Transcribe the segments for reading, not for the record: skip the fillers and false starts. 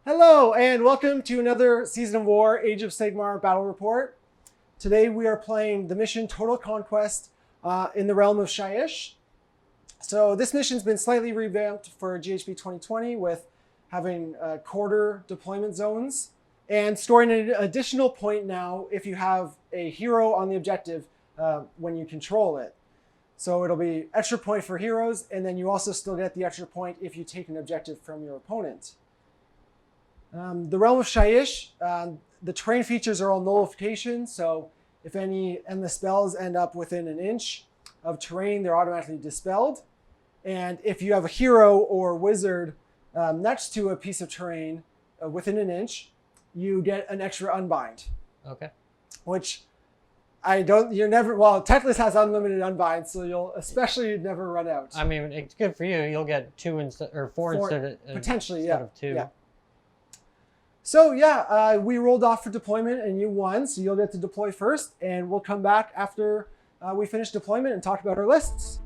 Hello, and welcome to another Season of War Age of Sigmar Battle Report. Today we are playing the mission Total Conquest in the realm of Shyish. So this mission's been slightly revamped for GHB 2020 with having quarter deployment zones and storing an additional point now if you have a hero on the objective when you control it. So it'll be extra point for heroes, and then you also still get the extra point if you take an objective from your opponent. The realm of Shyish, the terrain features are all nullification, so if any endless spells end up within an inch of terrain, they're automatically dispelled. And if you have a hero or wizard next to a piece of terrain within an inch, you get an extra unbind. Okay. Which Teclis has unlimited unbind, so you'll especially never run out. I mean, it's good for you. You'll get four instead of two. Yeah. So yeah, we rolled off for deployment and you won, so you'll get to deploy first, and we'll come back after we finish deployment and talk about our lists.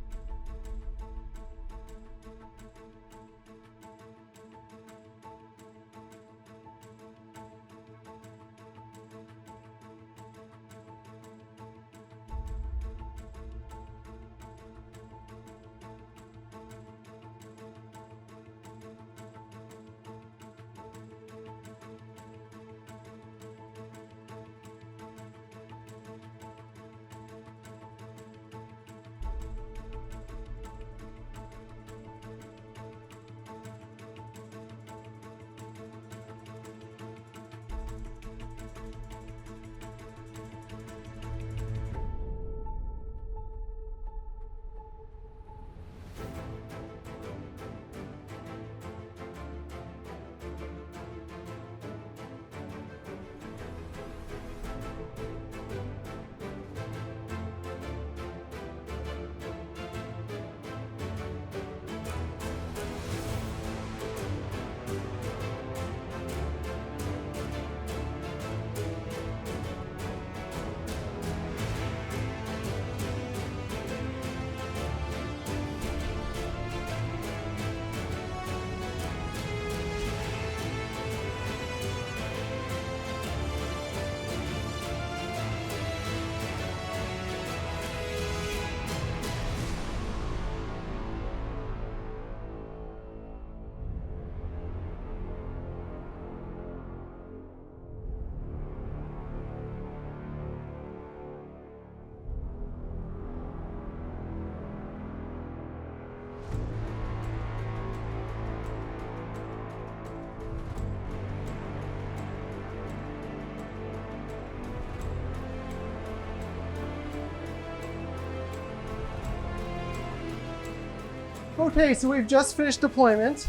Okay, so we've just finished deployment.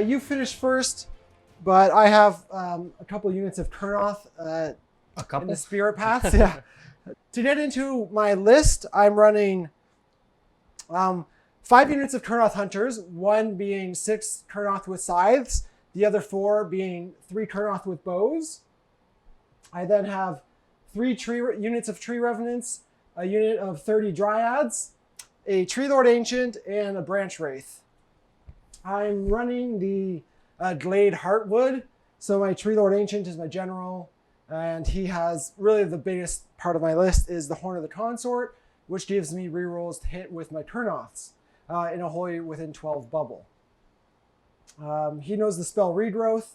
You finished first, but I have a couple units of Kurnoth in the Spirit Paths. Yeah. To get into my list, I'm running 5 units of Kurnoth Hunters, one being 6 Kurnoth with Scythes, the other 4 being 3 Kurnoth with Bows. I then have 3 units of Tree Revenants, a unit of 30 Dryads, a Tree Lord Ancient, and a Branch Wraith. I'm running the Glade Heartwood, so my Tree Lord Ancient is my general, and he has really the biggest part of my list is the Horn of the Consort, which gives me rerolls to hit with my Kurnoths in a Holy Within 12 bubble. He knows the spell Regrowth,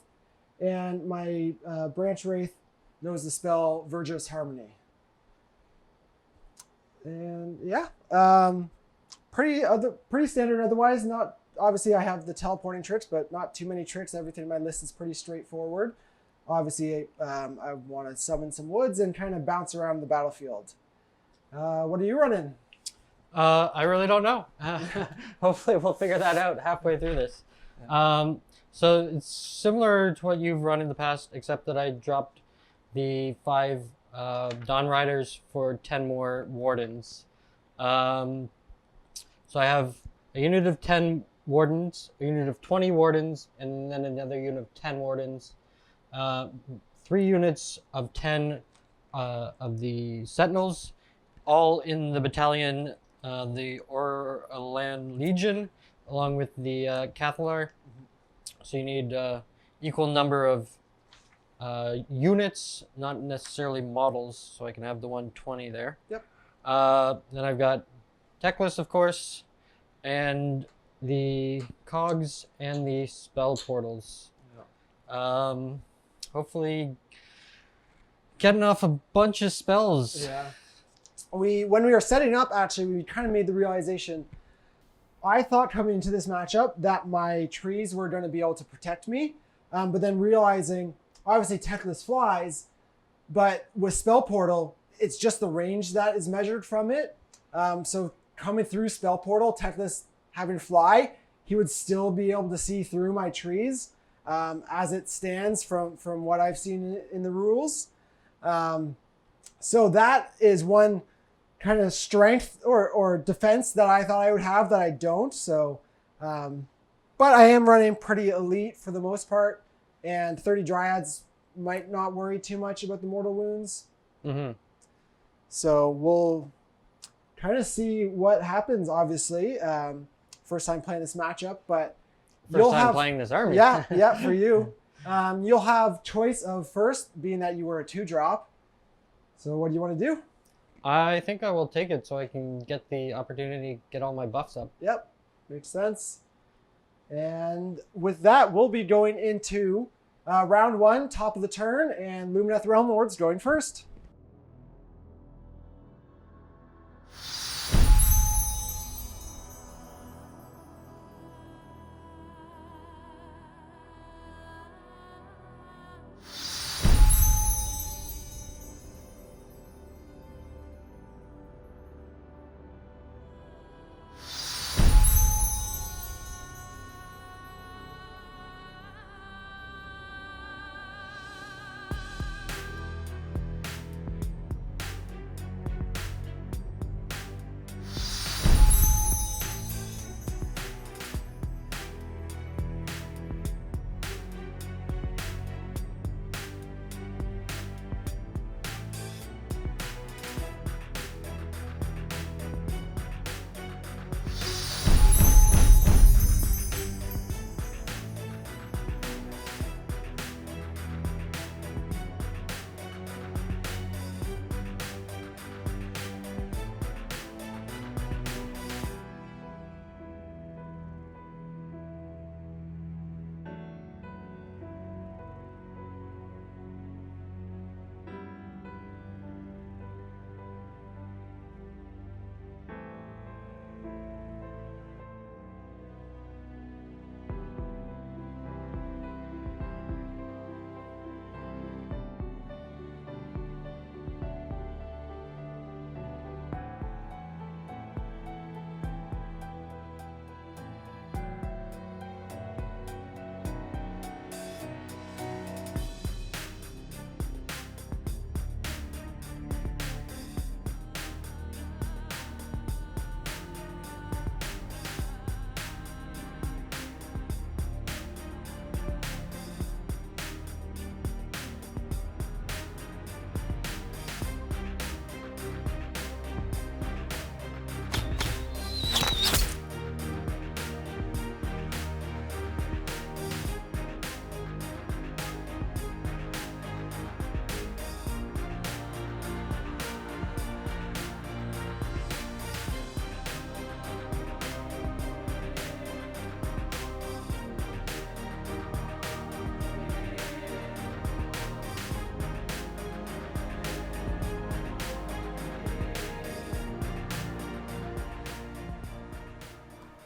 and my Branch Wraith knows the spell Virtuous Harmony. And yeah, pretty standard otherwise. Not obviously I have the teleporting tricks, but not too many tricks. Everything in my list is pretty straightforward. Obviously, I want to summon some woods and kind of bounce around the battlefield. What are you running? I really don't know. Hopefully we'll figure that out halfway through this. So it's similar to what you've run in the past, except that I dropped the 5 Dawn Riders for 10 more Wardens. So I have a unit of 10 Wardens, a unit of 20 Wardens, and then another unit of 10 Wardens. 3 units of 10 of the Sentinels, all in the battalion, the Orlan Legion, along with the Cathalar. So you need equal number of units, not necessarily models, so I can have the 120 there. Yep. Then I've got tech list, of course, and the cogs and the spell portals. Yeah. Hopefully getting off a bunch of spells. Yeah. When we were setting up, actually, we kind of made the realization. I thought coming into this matchup that my trees were going to be able to protect me, but then realizing, obviously, Techless flies, but with Spell Portal, it's just the range that is measured from it. So coming through Spell Portal, Techless having fly, he would still be able to see through my trees as it stands from what I've seen in the rules. So that is one kind of strength or defense that I thought I would have that I don't. So, but I am running pretty elite for the most part, and 30 Dryads might not worry too much about the mortal wounds. Mm-hmm. So we'll kind of see what happens, obviously. First time playing this matchup, but First time playing this army. Yeah, for you. You'll have choice of first, being that you were a 2-drop. So what do you want to do? I think I will take it so I can get the opportunity to get all my buffs up. Yep, makes sense. And with that, we'll be going into round 1, top of the turn, and Lumineth Realm Lords going first.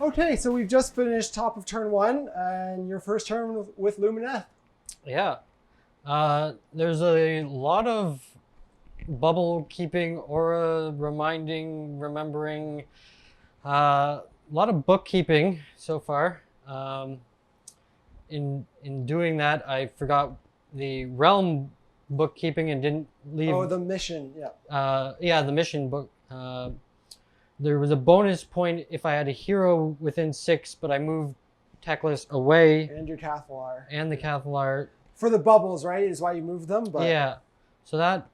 Okay, so we've just finished top of turn 1, and your first turn with Lumineth. Yeah. There's a lot of bubble keeping, aura reminding, remembering, a lot of bookkeeping so far. In doing that, I forgot the realm bookkeeping and didn't leave. Oh, the mission, yeah. Yeah, the mission book. There was a bonus point if I had a hero within 6, but I moved Techless away. And your Cathalar. And the Cathalar. For the bubbles, right, is why you moved them? But yeah. So that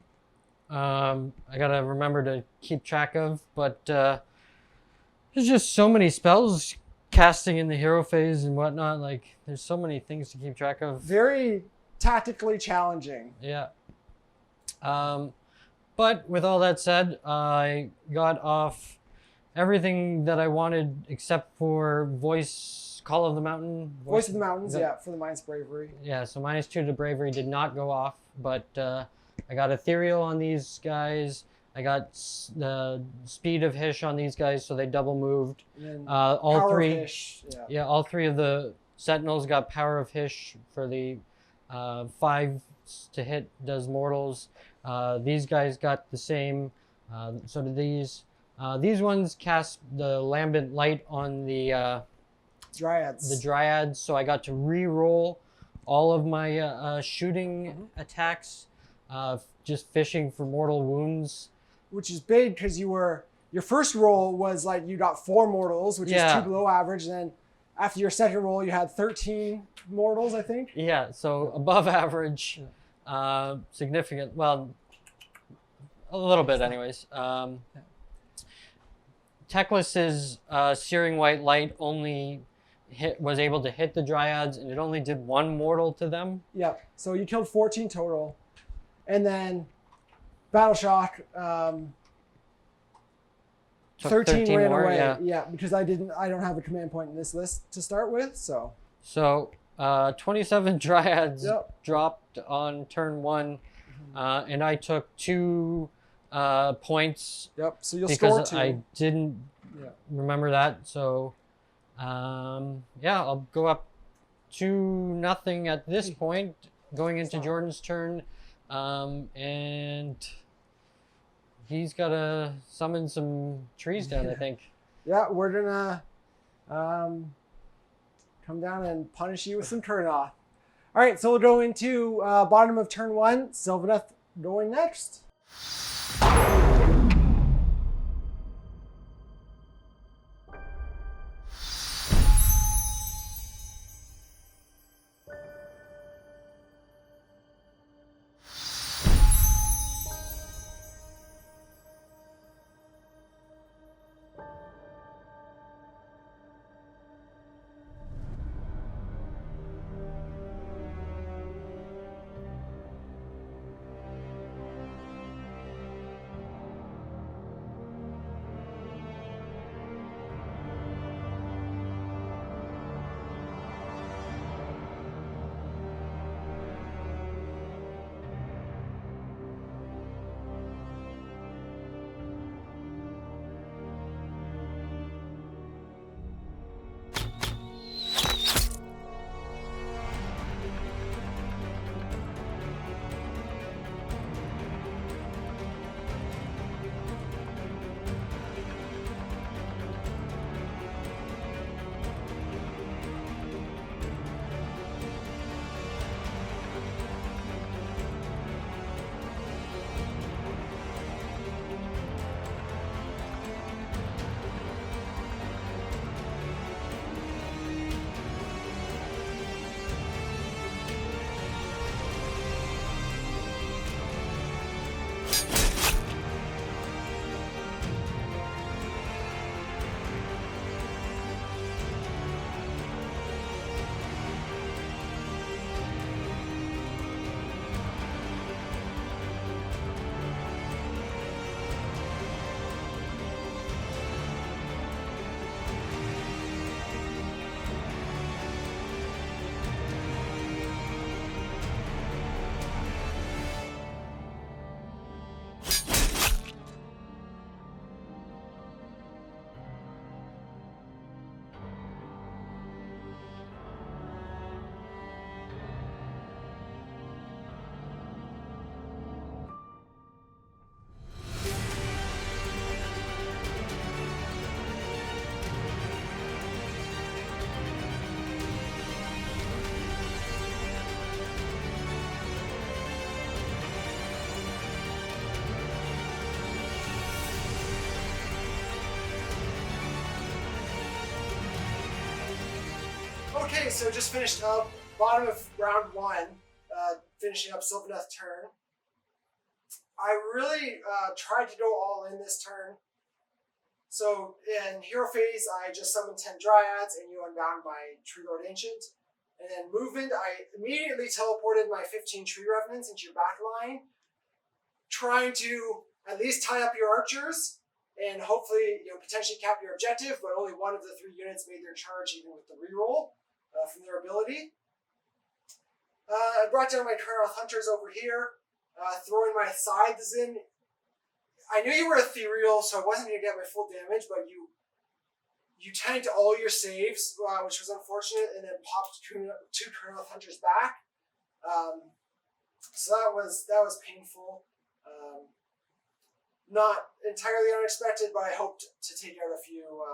I gotta remember to keep track of. But there's just so many spells casting in the hero phase and whatnot. Like, there's so many things to keep track of. Very tactically challenging. Yeah. But with all that said, I got off everything that I wanted except for Call of the Mountain. Voice of the Mountains, yeah, for the minus bravery. Yeah, so -2 to bravery did not go off, but I got ethereal on these guys. I got the speed of Hish on these guys, so they double moved. All Power three, of Hish, yeah, all three of the Sentinels got power of Hish for the 5 to hit does mortals. These guys got the same. So did these. These ones cast the lambent light on the Dryads. The Dryads, so I got to re-roll all of my shooting attacks, just fishing for mortal wounds. Which is big because your first roll was like you got 4 mortals, which is 2 below average. And then after your second roll, you had 13 mortals, I think. Yeah, so above average, significant. Well, a little bit, anyways. Teclis's Searing White Light only was able to hit the Dryads, and it only did 1 mortal to them. Yeah, so you killed 14 total. And then Battle Shock, 13 ran more, away. Yeah, because I don't have a command point in this list to start with, so. So 27 Dryads dropped on turn 1, and I took 2 points. Yep, so you'll score 2. Because I didn't remember that, so yeah, I'll go up 2-0 at this point, going into Jordan's turn, and he's got to summon some trees down, I think. Yeah, we're gonna come down and punish you with some Kurnoth. All right, so we'll go into bottom of turn 1. Sylvaneth going next. Okay, so just finished up bottom of round 1, finishing up Sylvaneth's turn. I really tried to go all in this turn. So in hero phase, I just summoned 10 dryads and you unbound my Tree Lord Ancient. And then movement, I immediately teleported my 15 Tree Revenants into your back line, trying to at least tie up your archers and hopefully potentially cap your objective, but only one of the 3 units made their charge even with the reroll from their ability. I brought down my Kurnoth Hunters over here, throwing my scythes in. I knew you were ethereal, so I wasn't going to get my full damage, but you tanked all your saves, which was unfortunate, and then popped 2 Kurnoth Hunters back. So that was painful. Not entirely unexpected, but I hoped to take out a few.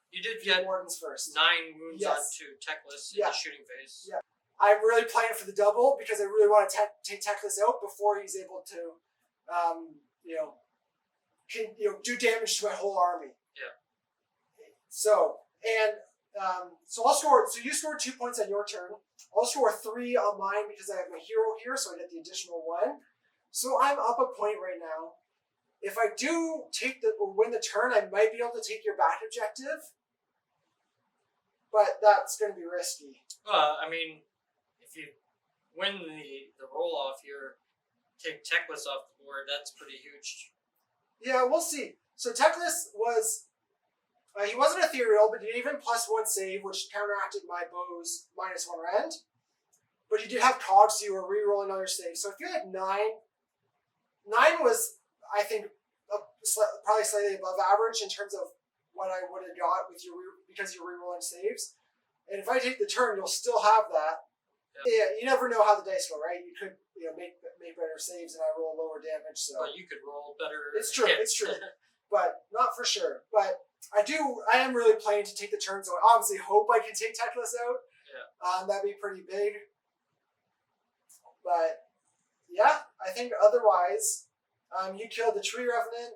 You did get wardens first. 9 wounds onto Teclis in the shooting phase. Yeah. I'm really playing for the double because I really want to take Teclis out before he's able to, do damage to my whole army. Yeah. So I'll score. So you scored 2 points on your turn. I'll score 3 on mine because I have my hero here, so I get the additional 1. So I'm up a point right now. If I do win the turn, I might be able to take your back objective, but that's going to be risky. I mean, if you win the roll off, take Teclis off the board. That's pretty huge. Yeah, we'll see. So Teclis was he wasn't ethereal, but he even +1 save, which counteracted my bow's -1 rend. But you did have cogs, so you were re-rolling another save. So if you had 9 was, I think, probably slightly above average in terms of what I would have got with because you're re-rolling saves. And if I take the turn, you'll still have that. Yeah, you never know how the dice go, right? You could make better saves and I roll lower damage. So but you could roll better. It's true. hits. It's true, but not for sure. But I am really planning to take the turn, so I obviously hope I can take Teclis out. Yeah. That'd be pretty big. But yeah, I think otherwise, you killed the Tree Revenant.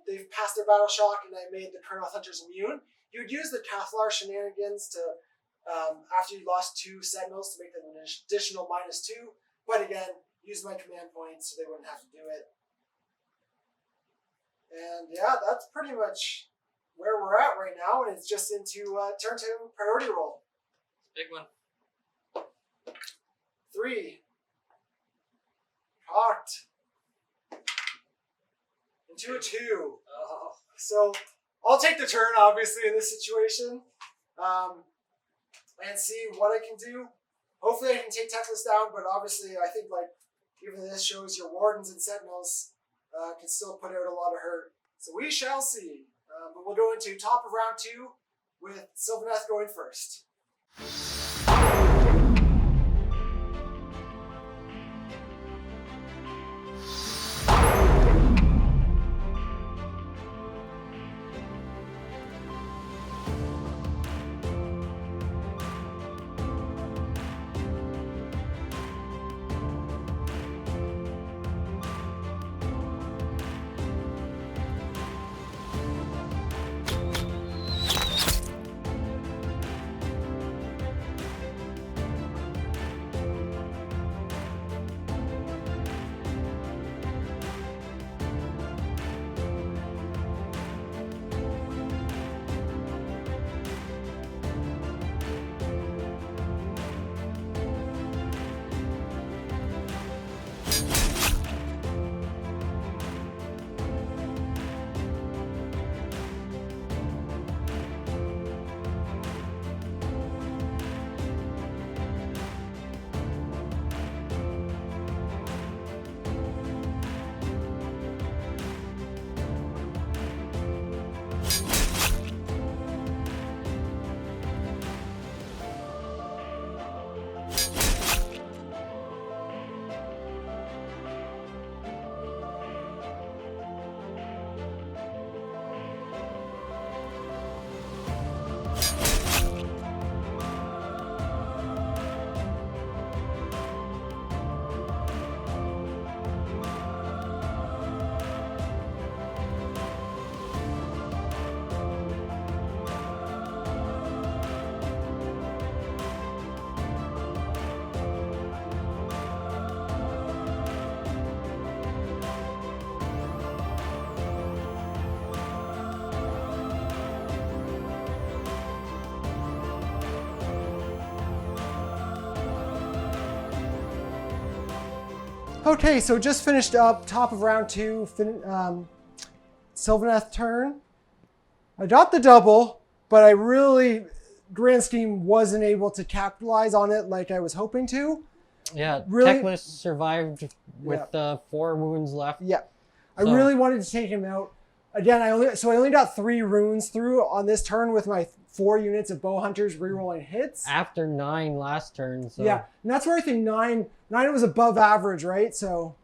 They've passed their battle shock, and I made the Kurnoth Hunters immune. You would use the Cathlar shenanigans to, after you lost 2 Sentinels, to make them an additional -2. But again, use my command points so they wouldn't have to do it. And yeah, that's pretty much where we're at right now, and it's just into turn 2 priority roll. Big one. 3. Cocked. Into a 2. Oh. So I'll take the turn, obviously, in this situation, and see what I can do. Hopefully I can take Teclis down, but obviously I think even this shows your Wardens and Sentinels can still put out a lot of hurt. So we shall see. But we'll go into top of round 2 with Sylvaneth going first. Okay, so just finished up top of round 2, Sylvaneth turn. I got the double, but I really, grand scheme, wasn't able to capitalize on it like I was hoping to. Yeah, Really? Teclis survived with 4 wounds left. Yeah, I So- really wanted to take him out. Again, I only got 3 runes through on this turn with my 4 units of bow hunters rerolling hits. After 9 last turn, so Yeah, and that's where I think 9 was above average, right? So,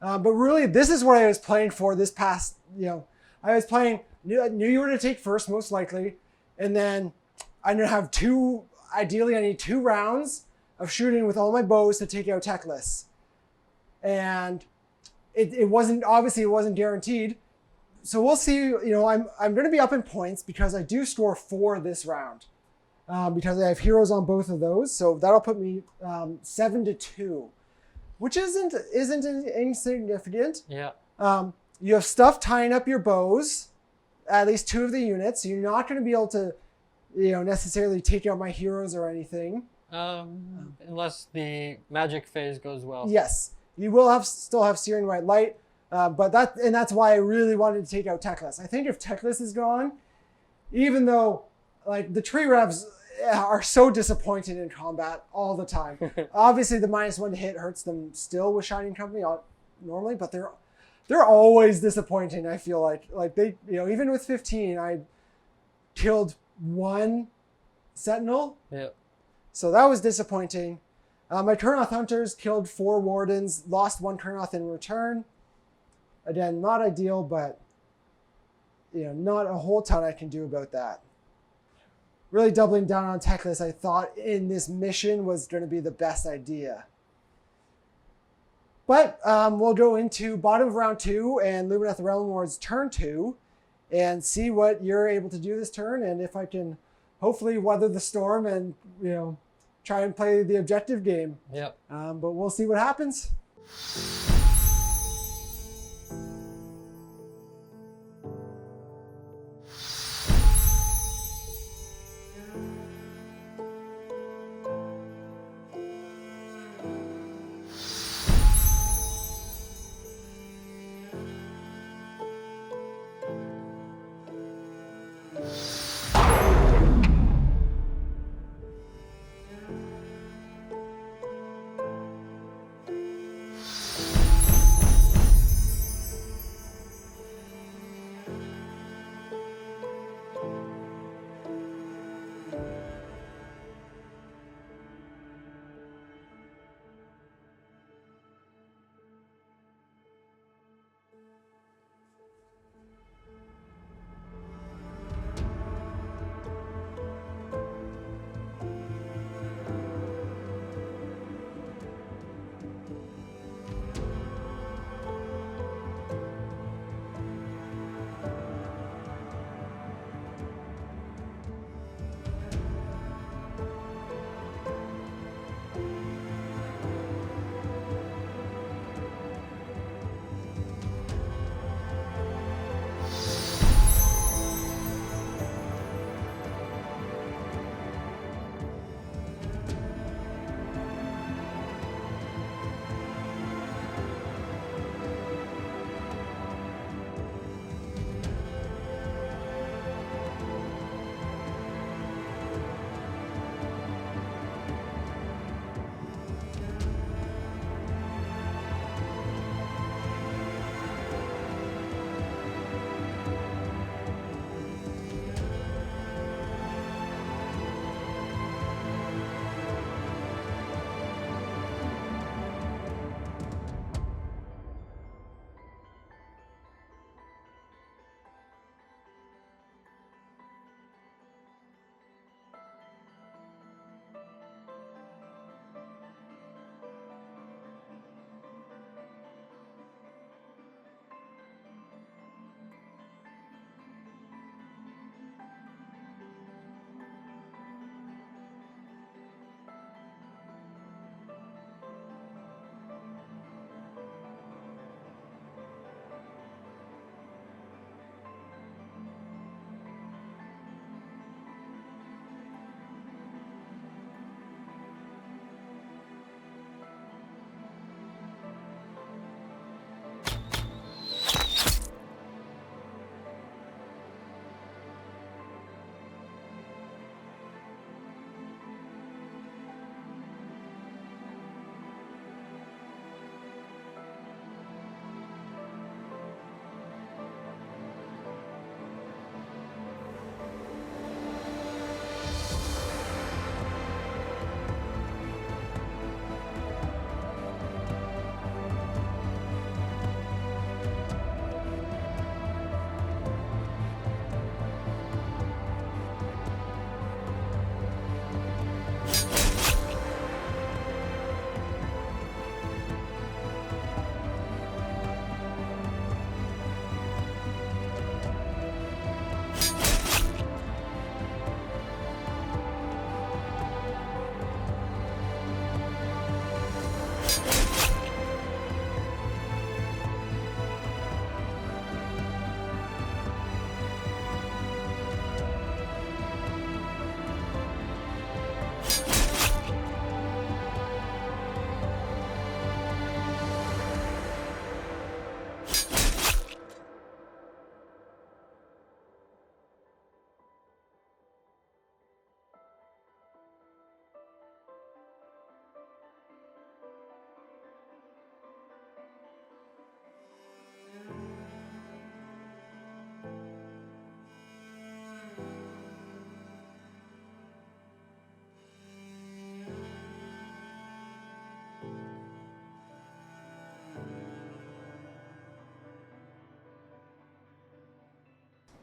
but really, this is what I was playing for this past, I was playing, knew you were going to take first, most likely, and then I'm going to have ideally I need 2 rounds of shooting with all my bows to take out Teclis. And it wasn't, obviously it wasn't guaranteed. So we'll see, I'm going to be up in points because I do score 4 this round. Because I have heroes on both of those. So that'll put me 7-2, which isn't insignificant. yeah. You have stuff tying up your bows, at least 2 of the units. So you're not going to be able to, necessarily take out my heroes or anything. Unless the magic phase goes well. Yes, you will still have Searing White Light, but that's why I really wanted to take out Teclis. I think if Teclis is gone, even though like the tree revs are so disappointed in combat all the time. Obviously, the -1 to hit hurts them still with Shining Company normally, but they're always disappointing. I feel like they, even with 15, I killed 1 Sentinel. Yeah. So that was disappointing. My Kurnoth Hunters killed 4 Wardens, lost 1 Kurnoth in return. Again, not ideal, but not a whole ton I can do about that. Really doubling down on Teclis, I thought in this mission was going to be the best idea. But we'll go into bottom of round 2 and Lumineth Realm Lord's turn 2 and see what you're able to do this turn and if I can hopefully weather the storm and, try and play the objective game. Yep. But we'll see what happens.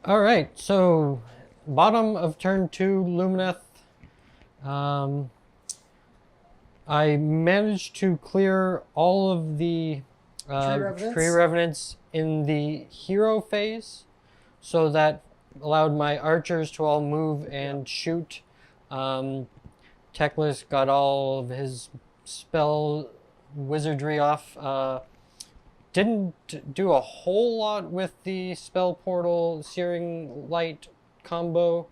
All right, so bottom of turn 2, Lumineth. I managed to clear all of the tree revenants in the hero phase, so that allowed my archers to all move and shoot. Teclis got all of his spell wizardry off. Didn't do a whole lot with the spell portal searing light combo.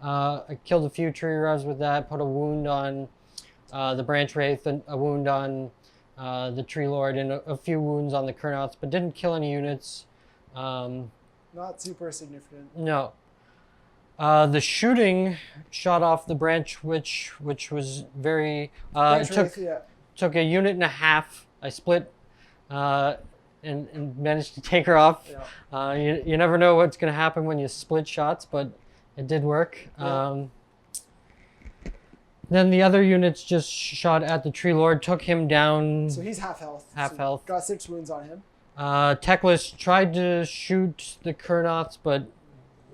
I killed a few tree revs with that, put a wound on the branch wraith, and a wound on the tree lord, and a few wounds on the Kurnoths, but didn't kill any units. Not super significant. No. The shooting shot off the branch witch, which was very took a unit and a half. I split and managed to take her off. Yeah. You never know what's going to happen when you split shots, but it did work. Yeah. Then the other units just shot at the tree lord, took him down. So he's half health. Health. Got 6 wounds on him. Teclis tried to shoot the Kurnoths, but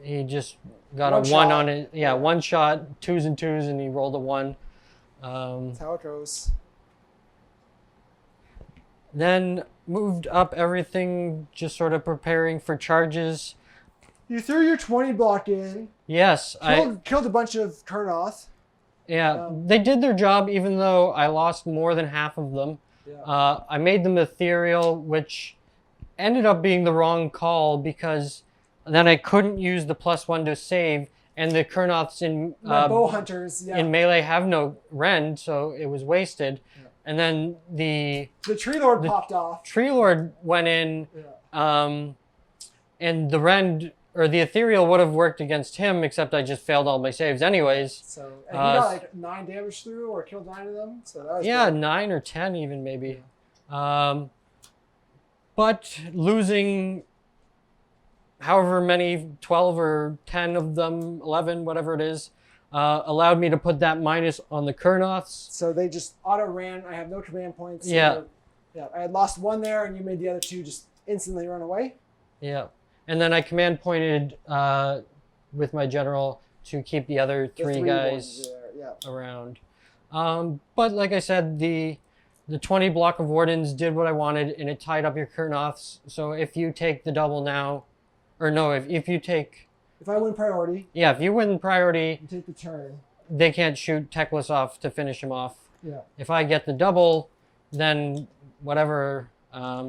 he just got one a shot. 1 on it. Yeah, 1 shot, 2s and 2s, and he rolled a 1. That's how it goes. Then moved up everything, just sort of preparing for charges. You threw your 20 block in. Yes. Killed a bunch of Kurnoth. Yeah, they did their job, even though I lost more than half of them. Yeah. I made them ethereal, which ended up being the wrong call, because then I couldn't use the +1 to save, and the Kurnoths in bow hunters in melee have no rend, so it was wasted. Yeah. And then the tree lord popped off. Tree lord went in, and the rend or the ethereal would have worked against him, except I just failed all my saves anyways. So and he got like 9 damage through, or killed 9 of them. So that was good. 9 or 10 even maybe. Yeah. But losing however many, 12 or 10 of them, 11, whatever it is, allowed me to put that minus on the Kurnoths. So they just auto ran. I have no command points. So yeah. I had lost 1 there, and you made the other 2 just instantly run away. Yeah. And then I command pointed with my general to keep the other 3 guys around. But like I said, the 20 block of wardens did what I wanted, and it tied up your Kurnoths. So if you take the double now, or no, if you take... If I win priority. Yeah, if you win priority... You take the turn. They can't shoot Teclis off to finish him off. Yeah. If I get the double, then whatever, Yeah.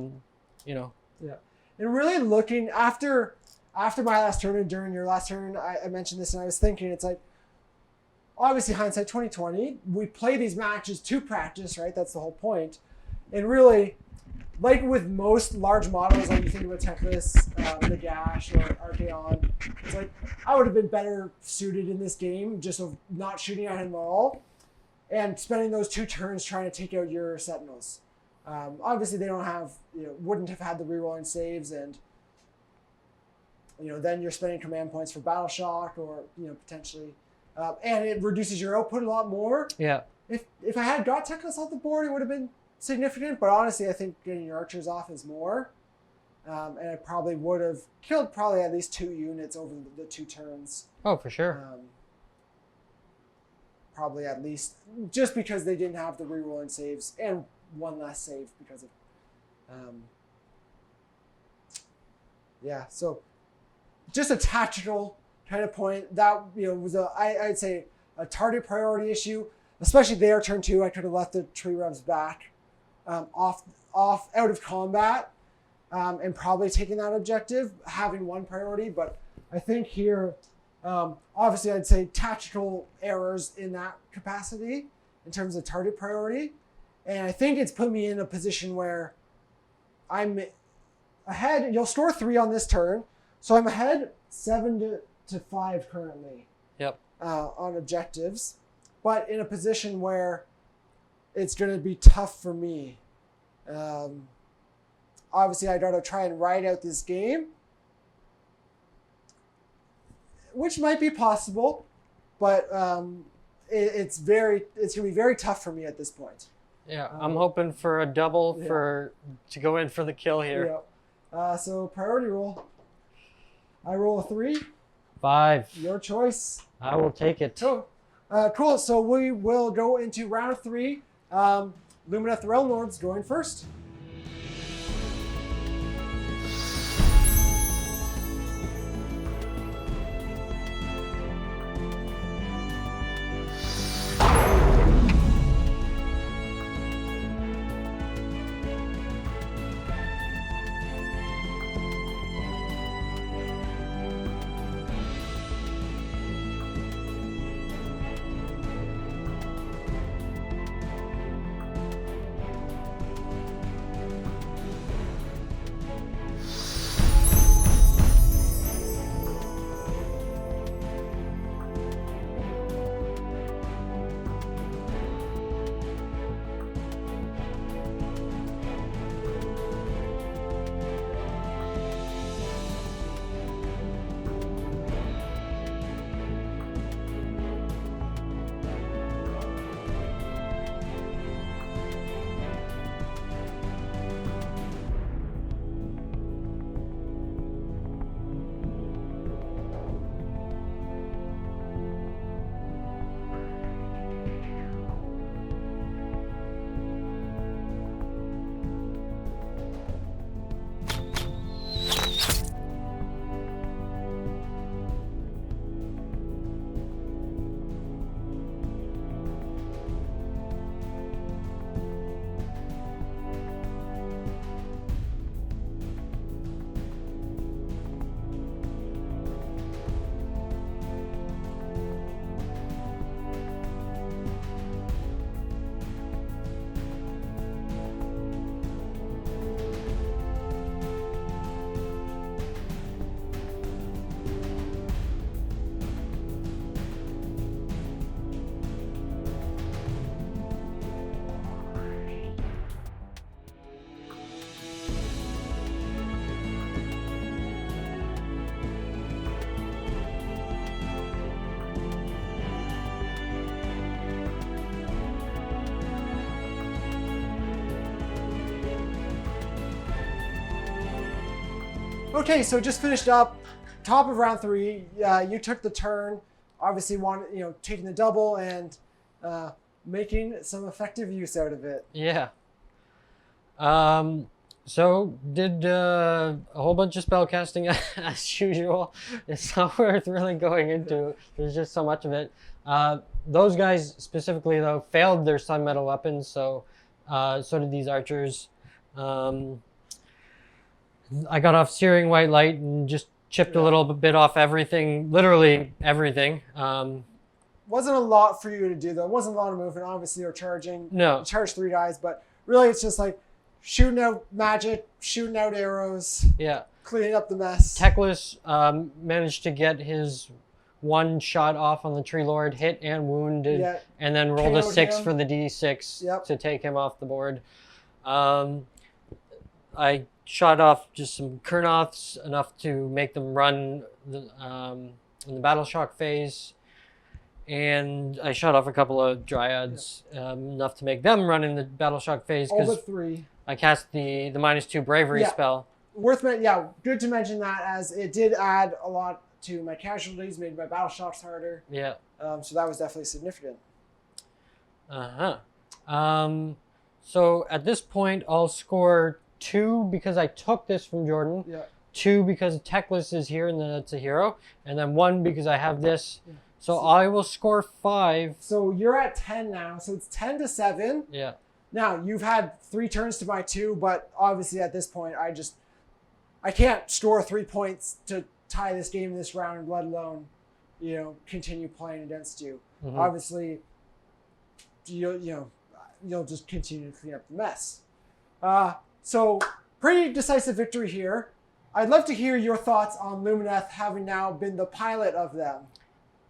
And really looking, after my last turn and during your last turn, I mentioned this, and I was thinking, it's like, obviously hindsight 2020, we play these matches to practice, right? That's the whole point. And really, like with most large models, like you think about Teclis, Nagash, or Archaon, it's like, I would have been better suited in this game, just of not shooting at him at all, and spending those 2 turns trying to take out your Sentinels. Obviously, they don't have, wouldn't have had the rerolling saves, and then you're spending command points for Battle Shock, or potentially, and it reduces your output a lot more. Yeah. If I had got Teclis off the board, it would have been significant. But honestly, I think getting your archers off is more, and I probably would have killed at least 2 units over the 2 turns. Oh, for sure. Probably at least, just because they didn't have the rerolling saves, and 1 less save because of, so just a tactical kind of point that was I'd say a target priority issue, especially there. Turn 2, I could have left the tree revs back, off out of combat, and probably taking that objective, having 1 priority. But I think here, obviously, I'd say tactical errors in that capacity in terms of target priority. And I think it's put me in a position where I'm ahead. You'll store 3 on this turn. So I'm ahead 7 to 5 currently. Yep. On objectives. But in a position where it's going to be tough for me. Obviously, I got to try and ride out this game, which might be possible. But it's going to be very tough for me at this point. Yeah, I'm hoping for a double to go in for the kill here. Yeah. So priority roll. I roll a 3. 5. Your choice. I will take it. Cool. Cool. So we will go into round 3. Lumineth Realm Lords going first. Okay, so just finished up, top of round 3. You took the turn, obviously taking the double and making some effective use out of it. Yeah. So did a whole bunch of spell casting as usual. It's not worth really going into. There's just so much of it. Those guys specifically though failed their sun metal weapons, so so did these archers. I got off Searing White Light and just chipped a little bit off everything, literally everything. Wasn't a lot for you to do though. It wasn't a lot of movement. Obviously, you're charging. No. You charge 3 dice, but really it's just like shooting out magic, shooting out arrows. Yeah. Cleaning up the mess. Teclis managed to get his 1 shot off on the Tree Lord, hit and wounded, and then rolled a 6 for the D6 to take him off the board. I shot off just some Kurnoths, enough to make them run in the battle shock phase. And I shot off a couple of Dryads, enough to make them run in the battle shock phase. All but 3. I cast the -2 bravery spell. Good to mention that, as it did add a lot to my casualties, made my battle shocks harder. Yeah. So that was definitely significant. So at this point, I'll score 2 because I took this from Jordan. Yeah. 2 because Teclis is here and then it's a hero, and then 1 because I have this. So I will score 5. So you're at 10 now. So it's 10-7. Yeah. Now you've had 3 turns to my 2, but obviously at this point I can't score 3 points to tie this game this round, let alone, continue playing against you. Mm-hmm. Obviously, you'll just continue to clean up the mess. So pretty decisive victory here. I'd love to hear your thoughts on Lumineth having now been the pilot of them.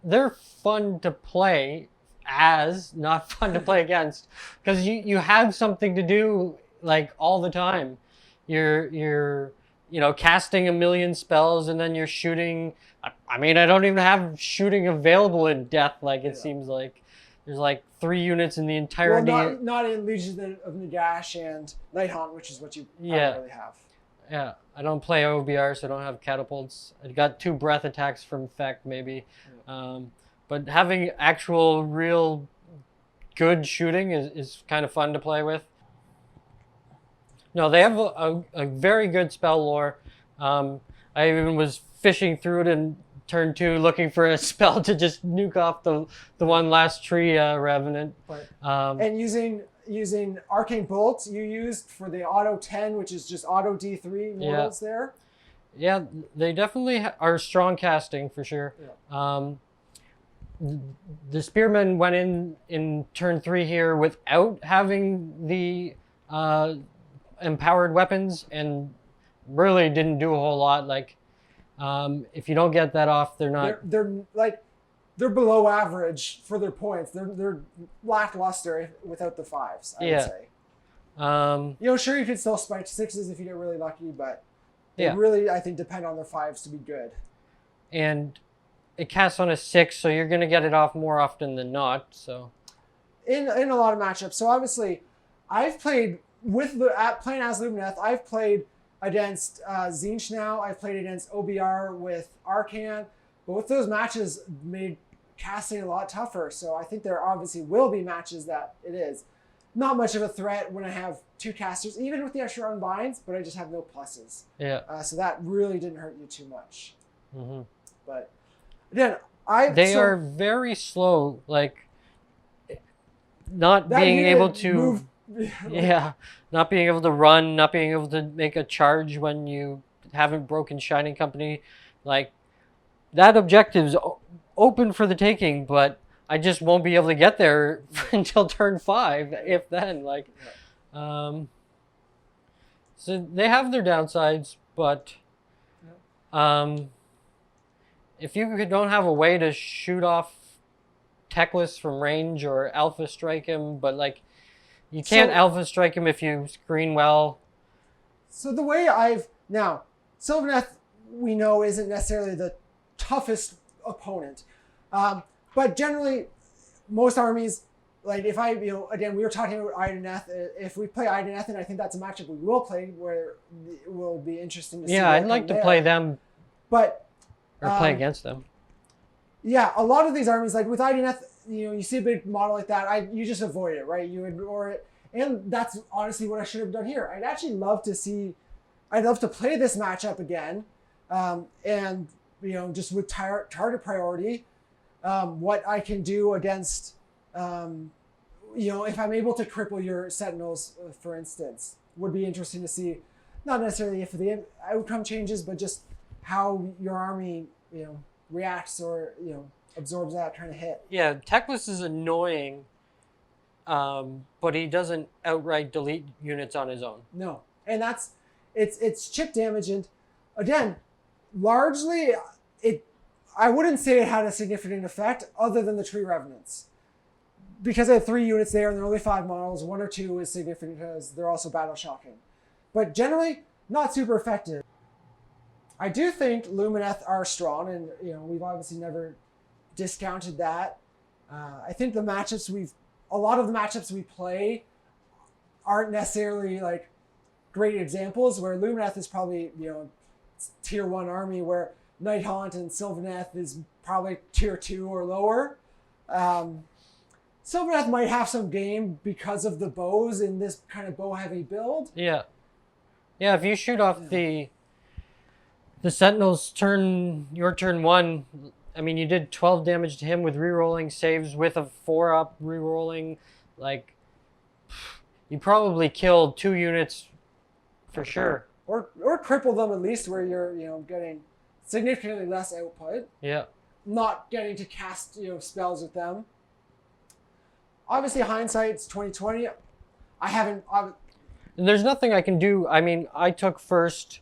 They're fun to play as, not fun to play against, because you have something to do like all the time. You're casting a million spells and then you're shooting. I mean, I don't even have shooting available in Death. Like it seems like there's like 3 units in the entirety. Well, not in Legion of Nagash and Nighthaunt, which is what you primarily have. Yeah, I don't play OBR, so I don't have catapults. I got 2 breath attacks from Feck, maybe. But having actual, real good shooting is kind of fun to play with. No, they have a very good spell lore. I even was fishing through it in turn 2, looking for a spell to just nuke off the one last tree revenant. Right. And using Arcane Bolt, you used for the auto 10, which is just auto D3 mortals there. Yeah, they definitely are strong casting for sure. Yeah. The spearmen went in turn 3 here without having the empowered weapons and really didn't do a whole lot. Like, if you don't get that off, they're not. They're below average for their points. They're lackluster without the 5s, I would say. Sure, you could still spike 6s if you get really lucky, but they really, I think, depend on their 5s to be good. And it casts on a 6, so you're going to get it off more often than not. So, in a lot of matchups. So obviously, I've played playing as Lumineth. I've played against Tzeentch now. I've played against OBR with Arcan. Both those matches made casting a lot tougher. So I think there obviously will be matches that it is not much of a threat when I have 2 casters, even with the extra unbinds, but I just have no pluses. Yeah. So that really didn't hurt you too much. Mm-hmm. But again, they are very slow, like not being able to move. Not being able to run, not being able to make a charge when you haven't broken Shining Company. Like, that objective's open for the taking, but I just won't be able to get there until turn 5, if then. Like, so they have their downsides, but if you don't have a way to shoot off Techless from range or Alpha Strike him, but like, you can't Alpha Strike him if you screen well. So the way now, Sylvaneth, we know, isn't necessarily the toughest opponent. But generally, most armies, like if again, we were talking about Ideneth. If we play Ideneth, and I think that's a matchup we will play where it will be interesting to see. Yeah, I'd like to play them. But play against them. Yeah, a lot of these armies, like with Ideneth, you see a big model like that, you just avoid it, right? You ignore it. And that's honestly what I should have done here. I'd love to play this matchup again. And, just with target priority, what I can do against, if I'm able to cripple your Sentinels, for instance, would be interesting to see. Not necessarily if the outcome changes, but just how your army, reacts or, absorbs that kind of hit. Yeah, Techless is annoying, but he doesn't outright delete units on his own. No, and it's chip damage, and again, largely I wouldn't say it had a significant effect other than the tree revenants. Because I have 3 units there and there are only 5 models, 1 or 2 is significant because they're also battle shocking. But generally, not super effective. I do think Lumineth are strong, and we've obviously never discounted that. I think a lot of the matchups we play aren't necessarily like great examples, where Lumineth is probably tier 1 army, where Nighthaunt and Sylvaneth is probably tier 2 or lower. Sylvaneth might have some game because of the bows in this kind of bow heavy build. Yeah, if you shoot off the Sentinels your turn 1, I mean, you did 12 damage to him with rerolling saves with a 4-up rerolling. Like, you probably killed 2 units for sure. Or cripple them at least, where you're getting significantly less output. Yeah. Not getting to cast spells with them. Obviously, hindsight's 2020. There's nothing I can do. I mean, I took first.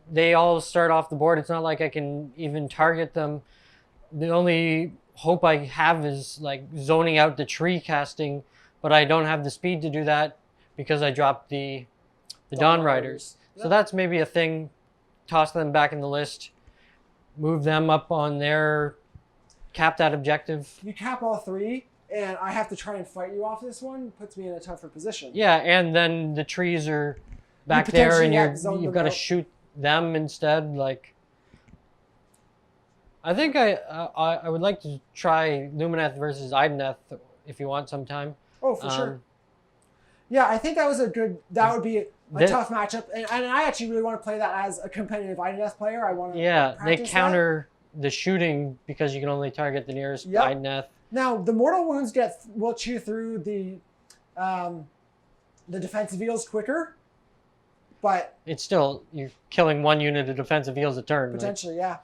They all start off the board. It's not like I can even target them. The only hope I have is like zoning out the tree casting, but I don't have the speed to do that because I dropped the Dawn Riders. Yeah. So that's maybe a thing. Toss them back in the list. Move them up on their cap that objective. You cap all 3, and I have to try and fight you off this one. Puts me in a tougher position. Yeah, and then the trees are back there and potentially, you've got to shoot them instead. Like, I think I would like to try Lumineth versus Ideneth if you want sometime. Oh, for sure. Yeah, I think that would be a tough matchup, and I actually really want to play that as a competitive Ideneth player. I want to. Yeah, they counter the shooting because you can only target the nearest Ideneth. Now the mortal wounds will chew through the defensive eels quicker, but it's still you're killing one unit of defensive eels a turn. Potentially, yeah.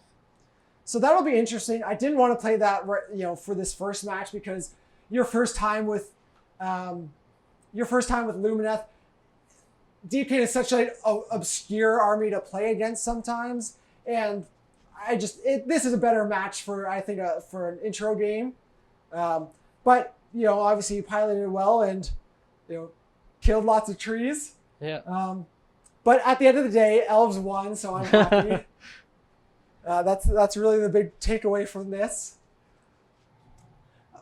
So that'll be interesting. I didn't want to play that, for this first match because your first time with Lumineth. DK is such an obscure army to play against sometimes, and this is a better match for an intro game. But obviously you piloted it well and killed lots of trees. Yeah. But at the end of the day, elves won, so I'm happy. That's really the big takeaway from this.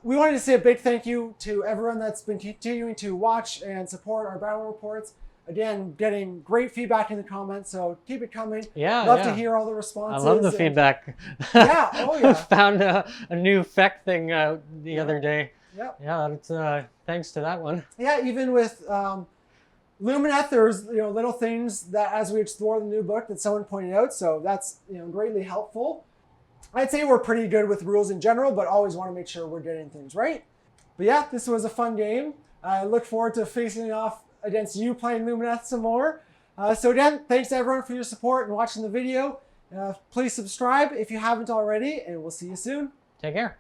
We wanted to say a big thank you to everyone that's been continuing to watch and support our battle reports. Again, getting great feedback in the comments, so keep it coming. Yeah, love to hear all the responses. I love the feedback. Yeah, oh yeah. Found a new feck thing out the other day. Yep. Yeah, it's thanks to that one. Yeah, even with Lumineth, there's little things that as we explore the new book that someone pointed out, so that's greatly helpful. I'd say we're pretty good with rules in general, but always want to make sure we're getting things right. But yeah, this was a fun game. I look forward to facing off against you playing Lumineth some more. So again, thanks to everyone for your support and watching the video. Please subscribe if you haven't already, and we'll see you soon. Take care.